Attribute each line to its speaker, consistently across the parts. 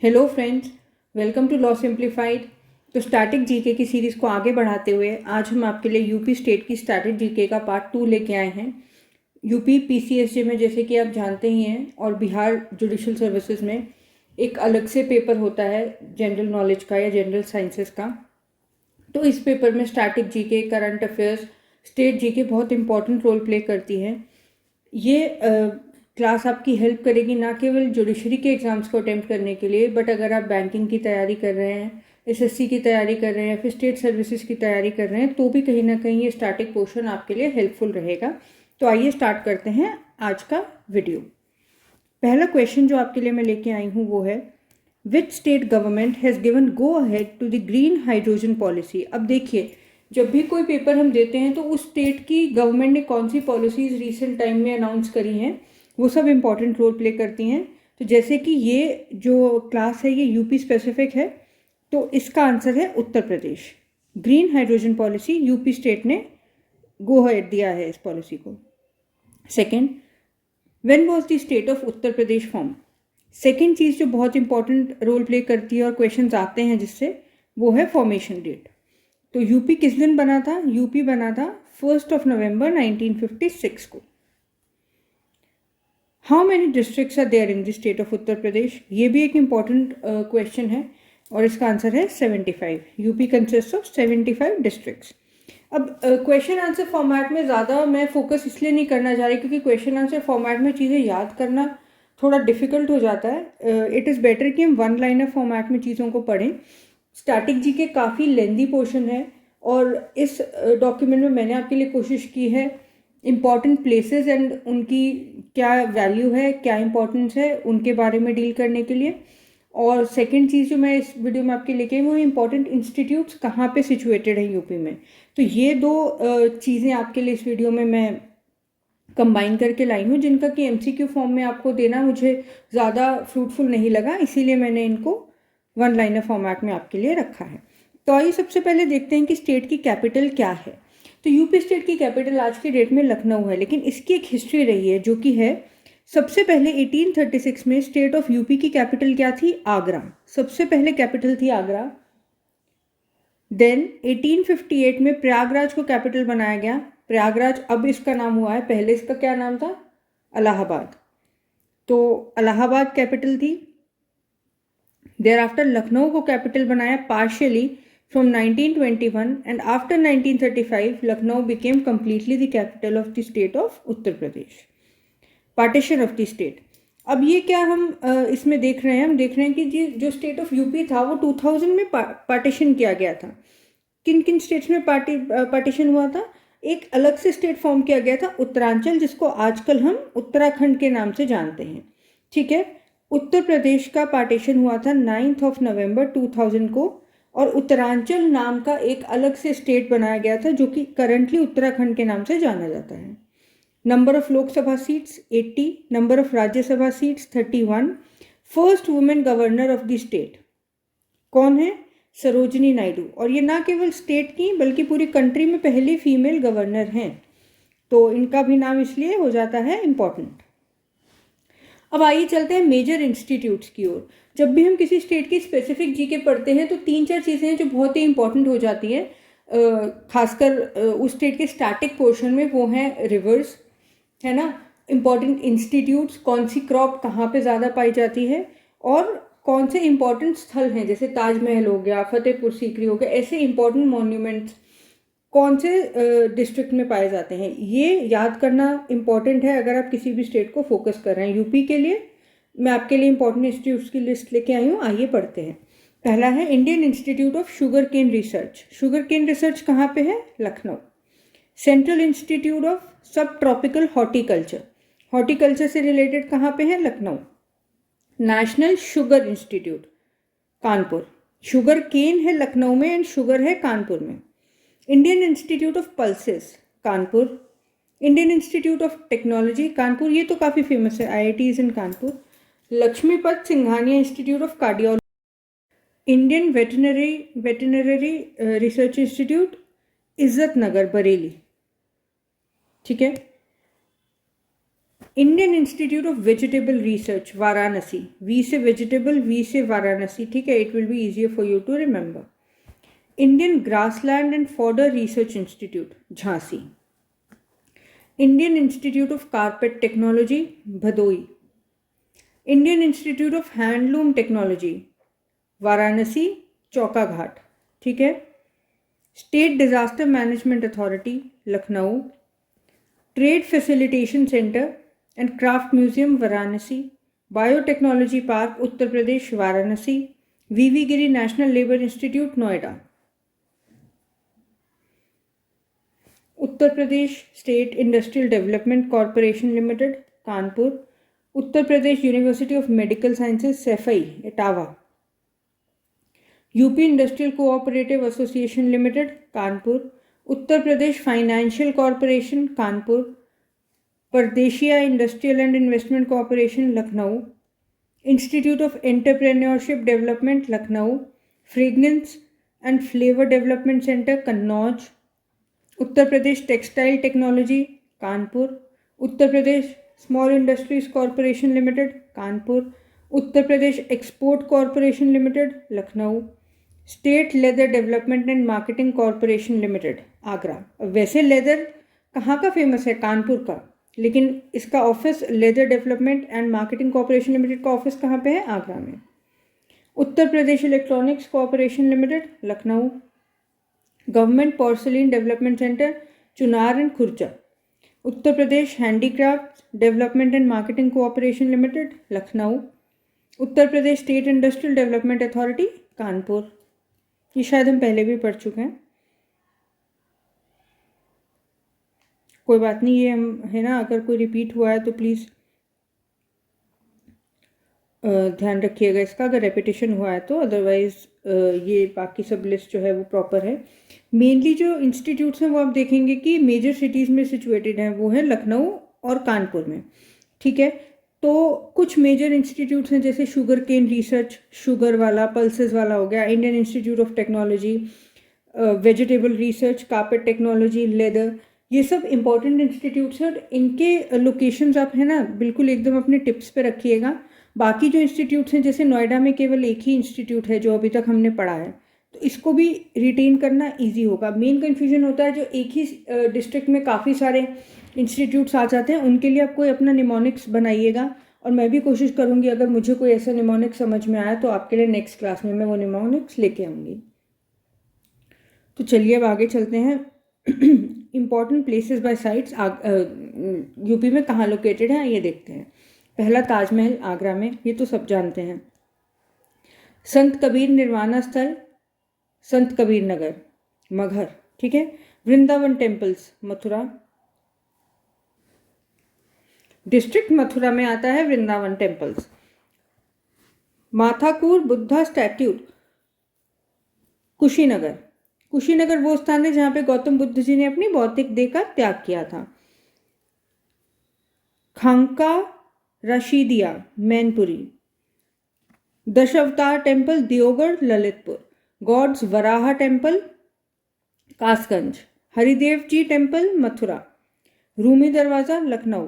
Speaker 1: Hello friends, welcome to law simplified. तो static GK की series को आगे बढ़ाते हुए आज हम आपके लिए यूपी स्टेट की स्टैटिक जीके का पार्ट 2 लेके आए हैं। यूपी पीसीएसजे में जैसे कि आप जानते ही हैं और बिहार जुडिशल सर्विसेज में एक अलग से पेपर होता है जनरल नॉलेज का या जनरल साइंसेस का। तो इस पेपर में static GK, current affairs, state GK बहुत इंपॉर्टेंट रोल प्ले करती है। ये क्लास आपकी हेल्प करेगी ना केवल जुडिशरी के एग्ज़ाम्स को अटेम्प्ट करने के लिए, बट अगर आप बैंकिंग की तैयारी कर रहे हैं, एसएससी की तैयारी कर रहे हैं या फिर स्टेट सर्विसेज की तैयारी कर रहे हैं तो भी कहीं ना कहीं ये स्टैटिक पोर्शन आपके लिए हेल्पफुल रहेगा। तो आइए स्टार्ट करते हैं आज का वीडियो। पहला क्वेश्चन जो आपके लिए मैं लेके आई हूँ वो है, which state government has given go ahead to the green hydrogen policy. अब देखिए, जब भी कोई पेपर हम देते हैं तो उस स्टेट की गवर्नमेंट ने कौन सी पॉलिसीज़ रिसेंट टाइम में अनाउंस करी हैं वो सब इम्पॉर्टेंट रोल प्ले करती हैं। तो जैसे कि ये जो क्लास है ये यूपी स्पेसिफिक है, तो इसका आंसर है Uttar Pradesh. Green hydrogen policy UP state ने गो अहेड दिया है इस पॉलिसी को। Second, when was the state of Uttar Pradesh form. Second चीज़ जो बहुत इंपॉर्टेंट रोल प्ले करती है और क्वेश्चंस आते हैं जिससे, वो है फॉर्मेशन डेट। तो यूपी किस दिन बना था? यूपी बना था 1 नवंबर 1956 को। How many districts are there in the state of Uttar Pradesh? ये भी एक इम्पॉर्टेंट क्वेश्चन है और इसका आंसर है 75। UP consist of 75 districts. अब क्वेश्चन आंसर फॉर्मेट में ज़्यादा मैं फोकस इसलिए नहीं करना चाह रही क्योंकि क्वेश्चन आंसर फॉर्मेट में चीज़ें याद करना थोड़ा डिफिकल्ट हो जाता है। इट इज़ बेटर कि हम वन लाइनर फॉर्मेट में चीज़ों को पढ़ें। स्टैटिक जी के काफ़ी लेंदी पोर्शन है और इस डॉक्यूमेंट में मैंने आपके लिए कोशिश की है इम्पॉर्टेंट प्लेसेस एंड उनकी क्या वैल्यू है, क्या इंपॉर्टेंस है, उनके बारे में डील करने के लिए। और सेकंड चीज़ जो मैं इस वीडियो में आपके लेके आई वो इम्पॉर्टेंट इंस्टीट्यूट्स कहाँ पे सिचुएटेड है यूपी में। तो ये दो चीज़ें आपके लिए इस वीडियो में मैं कंबाइन करके लाई हूँ, जिनका कि एमसीक्यू फॉर्म में आपको देना मुझे ज़्यादा फ्रूटफुल नहीं लगा, इसीलिए मैंने इनको वन लाइनर फॉर्मेट में आपके लिए रखा है। तो आइए सबसे पहले देखते हैं कि स्टेट की कैपिटल क्या है। तो यूपी स्टेट की कैपिटल आज की डेट में लखनऊ है, लेकिन इसकी एक हिस्ट्री रही है जो कि है, सबसे पहले 1836 में स्टेट ऑफ यूपी की कैपिटल क्या थी? आगरा। सबसे पहले कैपिटल थी आगरा। देन 1858 में प्रयागराज को कैपिटल बनाया गया। प्रयागराज अब इसका नाम हुआ है, पहले इसका क्या नाम था? इलाहाबाद। तो इलाहाबाद कैपिटल थी। देयर आफ्टर लखनऊ को कैपिटल बनाया partially from 1921 and after 1935 Lucknow became completely the capital of the state of Uttar Pradesh. Partition of the state. अब ये क्या हम इसमें देख रहे हैं? हम देख रहे हैं कि जो स्टेट ऑफ यूपी था वो 2000 में पार्टीशन किया गया था। किन किन स्टेट्स में पार्टीशन हुआ था? एक अलग से स्टेट फॉर्म किया गया था उत्तरांचल, जिसको आजकल हम उत्तराखंड के नाम से जानते हैं। ठीक है, उत्तर प्रदेश का पार्टीशन हुआ था 9 नवंबर 2000 को और उत्तरांचल नाम का एक अलग से स्टेट बनाया गया था जो कि करंटली उत्तराखंड के नाम से जाना जाता है। Number of Lok Sabha seats 80, number of Rajya Sabha seats 31। First women governor of the state कौन है? सरोजिनी नायडू। और ये ना केवल स्टेट की बल्कि पूरी कंट्री में पहली फीमेल गवर्नर हैं, तो इनका भी नाम इसलिए हो जाता है इम्पॉर्टेंट। अब आइए चलते हैं मेजर इंस्टीट्यूट्स की ओर। जब भी हम किसी स्टेट की स्पेसिफिक जीके पढ़ते हैं तो 3-4 चीज़ें हैं जो बहुत ही इंपॉर्टेंट हो जाती हैं, खासकर उस स्टेट के स्टैटिक पोर्शन में। वो हैं रिवर्स, है ना, इम्पॉर्टेंट इंस्टीट्यूट्स, कौन सी क्रॉप कहाँ पे ज़्यादा पाई जाती है, और कौन से इम्पॉर्टेंट स्थल हैं जैसे ताजमहल हो गया, फतेहपुर सीकरी हो गया, ऐसे इम्पॉर्टेंट मॉन्यूमेंट्स कौन से डिस्ट्रिक्ट में पाए जाते हैं। ये याद करना इम्पॉर्टेंट है अगर आप किसी भी स्टेट को फोकस कर रहे हैं। यूपी के लिए मैं आपके लिए इम्पॉर्टेंट इंस्टीट्यूट्स की लिस्ट लेके आई हूँ, आइए पढ़ते हैं। पहला है Indian institute of sugar cane research. Sugar cane research कहाँ पे है? Lucknow. Central institute of sub tropical horticulture, horticulture से रिलेटेड कहाँ पे है? Lucknow. National sugar institute Kanpur. Sugar cane है लखनऊ में एंड शुगर है कानपुर में। Indian institute of pulses Kanpur. Indian institute of technology Kanpur, ये तो काफ़ी फेमस है, IIT in Kanpur. Lakshmipat Singhania institute of cardiology. Indian veterinary research institute Izzatnagar Bareilly. ठीक है, Indian institute of vegetable research Varanasi, V से वेजिटेबल, वी से वाराणसी, ठीक है, it will be easier for you to remember. Indian grassland and fodder research institute Jhansi. Indian institute of carpet technology Bhadohi. Indian institute of handloom technology Varanasi Chaukaghat, ठीक है. State disaster management authority Lucknow. Trade facilitation centre and craft museum Varanasi. Biotechnology park Uttar Pradesh Varanasi. V V Giri national labour institute Noida. Uttar Pradesh state industrial development corporation limited Kanpur. Uttar Pradesh university of medical sciences Saifai Etawah. UP industrial cooperative association limited Kanpur. Uttar Pradesh financial corporation Kanpur. Pradeshiya industrial and investment corporation Lucknow. Institute of entrepreneurship development Lucknow. Fragrance and flavour development centre Kannauj. Uttar Pradesh textile technology Kanpur. Uttar Pradesh small industries corporation limited Kanpur. Uttar Pradesh export corporation limited Lucknow. State leather development and marketing corporation limited Agra. वैसे leather कहाँ का famous है? कानपुर का, लेकिन इसका office leather development and marketing corporation limited का office कहाँ पे है? आगरा में. Uttar Pradesh electronics corporation limited Lucknow. Government porcelain development centre Chunar and Khurja. Uttar Pradesh handicraft development and marketing cooperation limited Lucknow. Uttar Pradesh state industrial development authority Kanpur. ये शायद हम पहले भी पढ़ चुके हैं, कोई बात नहीं, ये हम है ना, अगर कोई रिपीट हुआ है तो प्लीज़ ध्यान रखिएगा इसका, अगर रेपिटेशन हुआ है तो. अदरवाइज ये बाकी सब लिस्ट जो है वो प्रॉपर है. मेनली जो इंस्टीट्यूट्स हैं वो आप देखेंगे कि मेजर सिटीज़ में सिचुएटेड हैं, वो है लखनऊ और कानपुर में, ठीक है. तो कुछ मेजर इंस्टीट्यूट्स हैं जैसे शुगर केन रिसर्च, शुगर वाला, पल्सेस वाला हो गया. Indian institute of technology, vegetable research, carpet technology, leather, ये सब इंपॉर्टेंट इंस्टीट्यूट्स हैं. और इनके लोकेशंस आप है ना बिल्कुल एकदम अपने टिप्स पे रखिएगा. बाकी जो इंस्टीट्यूट्स हैं जैसे नोएडा में केवल एक ही इंस्टीट्यूट है जो अभी तक हमने पढ़ा है, तो इसको भी रिटेन करना ईजी होगा. मेन कन्फ्यूजन होता है जो एक ही डिस्ट्रिक्ट में काफ़ी सारे इंस्टीट्यूट्स आ जाते हैं, उनके लिए आप कोई अपना निमोनिक्स बनाइएगा. और मैं भी कोशिश करूँगी अगर मुझे कोई ऐसा निमोनिक्स समझ में आया तो आपके लिए नेक्स्ट क्लास में मैं वो निमोनिक्स लेके आऊँगी. तो चलिए अब आगे चलते हैं. Important places by sites UP में कहाँ लोकेटेड हैं ये देखते हैं. पहला ताजमहल आगरा में, ये तो सब जानते हैं. संत कबीर निर्वाणा स्थल संत कबीर नगर मगहर, ठीक है. वृंदावन टेम्पल्स मथुरा, डिस्ट्रिक्ट मथुरा में आता है वृंदावन टेम्पल्स. माथाकूर बुद्धा स्टैट्यूट कुशीनगर. कुशीनगर वो स्थान है जहां पे गौतम बुद्ध जी ने अपनी भौतिक देह का त्याग किया था. Khanka Rashidiya Mainpuri. Dashavatar temple Deogarh Lalitpur. God's Varaha temple Kasganj. Haridev ji temple Mathura. Rumi Darwaza Lucknow.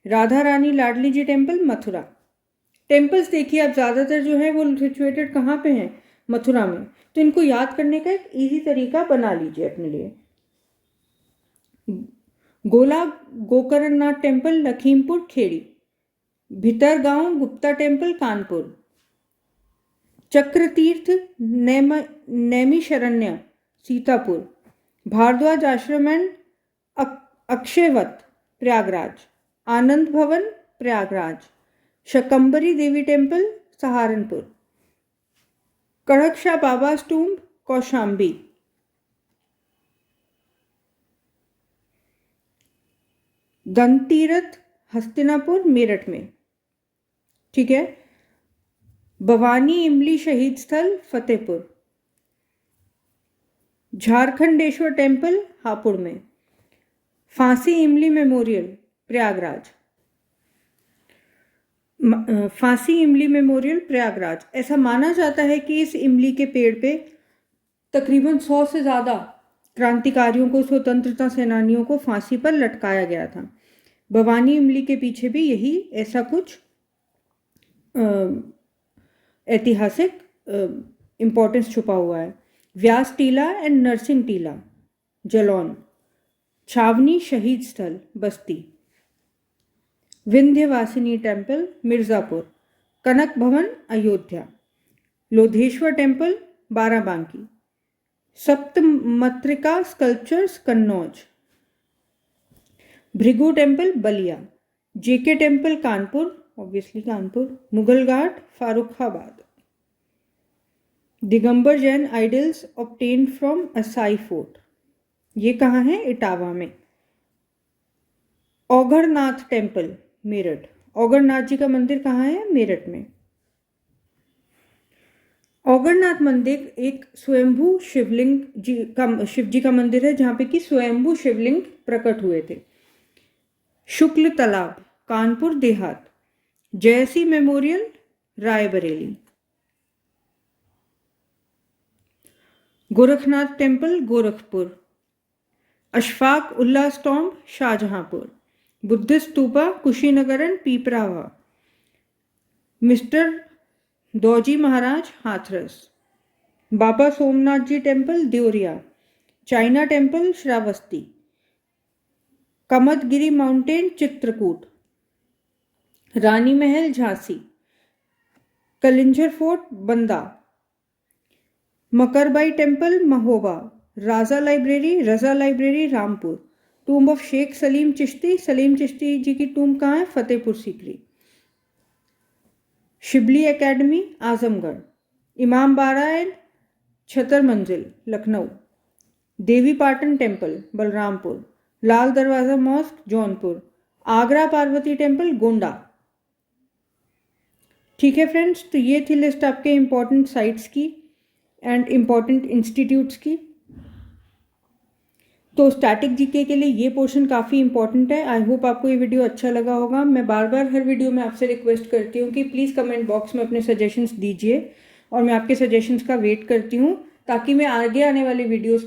Speaker 1: Radha Rani Ladli ji temple Mathura. Temples देखिए आप ज़्यादातर जो है वो सिचुएटेड कहाँ पे हैं? मथुरा में. तो इनको याद करने का एक इजी तरीका बना लीजिए अपने लिए. गोला गोकर्णनाथ टेम्पल लखीमपुर खेड़ी. भितरगांव गुप्ता टेम्पल कानपुर. चक्रतीर्थ नैमिषारण्य सीतापुर. भारद्वाज आश्रम एंड अक्षयवत प्रयागराज. आनंद भवन प्रयागराज. शकंबरी देवी टेम्पल सहारनपुर. कड़कशाह बाबा टूम्ब कौशाम्बी. दंतीरथ हस्तिनापुर मेरठ में, ठीक है. भवानी इमली शहीद स्थल फतेहपुर. झारखंडेश्वर टेम्पल हापुड़ में. फांसी इमली मेमोरियल प्रयागराज. फांसी इमली मेमोरियल प्रयागराज. ऐसा माना जाता है कि इस इमली के पेड़ पे तकरीबन 100 से ज़्यादा क्रांतिकारियों को, स्वतंत्रता सेनानियों को फांसी पर लटकाया गया था. भवानी इमली के पीछे भी यही ऐसा कुछ ऐतिहासिक इम्पोर्टेंस छुपा हुआ है। व्यास टीला एंड नरसिंह टीला जलौन, छावनी शहीद स्थल बस्ती, Vindhyavasini temple Mirzapur, Kanak Bhawan Ayodhya, Lodheshwar temple Barabanki, Saptamatrika sculptures Kannauj, Bhrigu temple Ballia, JK temple Kanpur, obviously Kanpur, Mughal Ghat Farrukhabad, Digambar Jain idols obtain from Asai fort, ये कहाँ है? इटावा में। औघड़नाथ टेम्पल मेरठ, औघड़नाथ जी का मंदिर कहाँ है? मेरठ में। औघड़नाथ मंदिर एक स्वयंभू शिव जी का मंदिर है जहाँ पे कि स्वयंभू शिवलिंग प्रकट हुए थे। शुक्ल Talab Kanpur Dehat, Jayasi memorial Raebareli, Gorakhnath temple Gorakhpur, Ashfaq Ullah tomb Shahjahanpur, Buddhist stupa Kushinagar and Piprahwa, mister Dauji Maharaj Hathras, Baba Somnath ji temple Deoria, China temple Shravasti, Kamadgiri mountain Chitrakoot, Rani Mahal Jhansi, Kalinjar fort Banda, Makarbai temple Mahoba, Raza library Rampur, tomb of Sheikh Salim Chishti ji की टूम्ब कहाँ है? Fatehpur Sikri, Shibli academy Azamgarh, Imam Bara and Chhatar Manzil Lucknow, Devi Patan temple Balrampur, लाल दरवाजा मॉस्क जौनपुर, आगरा पार्वती टेम्पल गोंडा। ठीक है फ्रेंड्स, तो ये थी लिस्ट आपके इम्पोर्टेंट साइट्स की एंड इम्पॉर्टेंट इंस्टीट्यूट्स की। तो स्टैटिक जीके के लिए ये पोर्शन काफ़ी इंपॉर्टेंट है। आई होप आपको ये वीडियो अच्छा लगा होगा। मैं बार बार हर वीडियो में आपसे रिक्वेस्ट करती हूँ कि प्लीज़ कमेंट बॉक्स में अपने सजेशंस दीजिए और मैं आपके सजेशंस का वेट करती हूँ ताकि मैं आगे आने वाले वीडियोस को